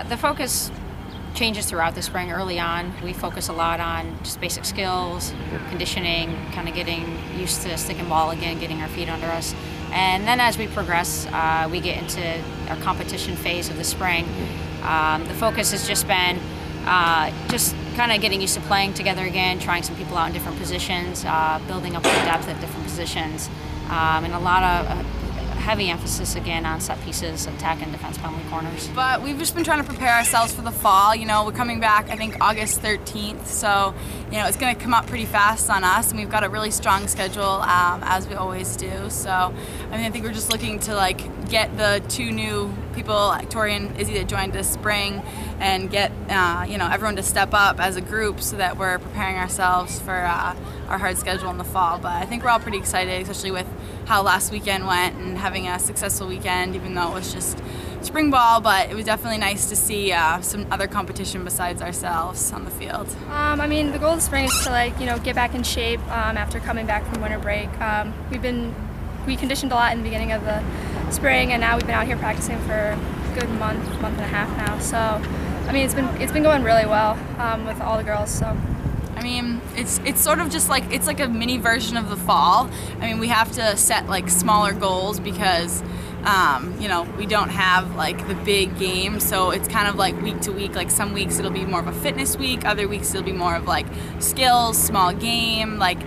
The focus changes throughout the spring. Early on, we focus a lot on just basic skills, conditioning, kind of getting used to sticking ball again, getting our feet under us. And then as we progress, we get into our competition phase of the spring. The focus has just been just kind of getting used to playing together again, trying some people out in different positions, building up the depth at different positions, and a lot of heavy emphasis again on set pieces, attack and defense penalty corners. But we've just been trying to prepare ourselves for the fall. You know, we're coming back I think August 13th, so you know it's going to come up pretty fast on us, and we've got a really strong schedule as we always do. So I mean, I think we're just looking to like get the two new people, Tori and Izzy, that joined this spring, and get you know, everyone to step up as a group so that we're preparing ourselves for our hard schedule in the fall. But I think we're all pretty excited, especially with how last weekend went and having a successful weekend, even though it was just spring ball. But it was definitely nice to see some other competition besides ourselves on the field. I mean, the goal of the spring is to get back in shape after coming back from winter break. We conditioned a lot in the beginning of the spring, and now we've been out here practicing for a good month and a half now. So I mean, it's been going really well with all the girls. So I mean, it's sort of just like, it's like a mini version of the fall. I mean, we have to set like smaller goals because you know, we don't have like the big game, so it's kind of like week to week. Like some weeks it'll be more of a fitness week, other weeks it'll be more of like skills, small game. Like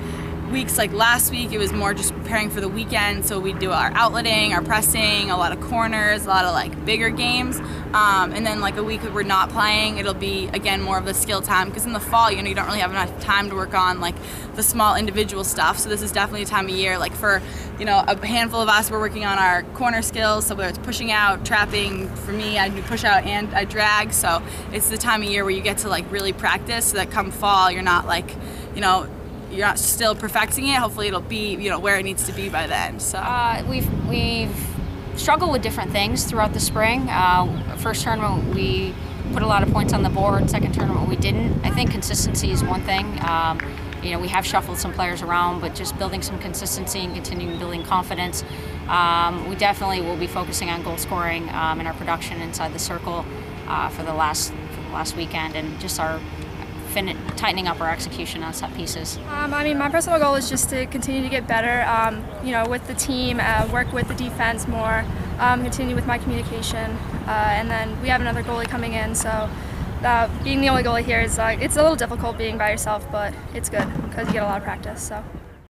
weeks like last week, it was more just preparing for the weekend, so we do our outletting, our pressing, a lot of corners, a lot of like bigger games, and then like a week that we're not playing, it'll be again more of the skill time, because in the fall, you know, you don't really have enough time to work on like the small individual stuff. So this is definitely a time of year, like for, you know, a handful of us, we're working on our corner skills, so whether it's pushing out, trapping. For me, I do push out and I drag, so it's the time of year where you get to like really practice, so that come fall you're not like, you know, you're not still perfecting it. Hopefully it'll be, you know, where it needs to be by then. So we've struggled with different things throughout the spring. First tournament we put a lot of points on the board. Second tournament we didn't. I think consistency is one thing. You know, we have shuffled some players around, but just building some consistency and continuing building confidence. We definitely will be focusing on goal scoring and our production inside the circle for the last weekend, and just our tightening up our execution on set pieces. I mean, my personal goal is just to continue to get better, you know, with the team, work with the defense more, continue with my communication, and then we have another goalie coming in, so being the only goalie here is it's a little difficult being by yourself, but it's good because you get a lot of practice. So.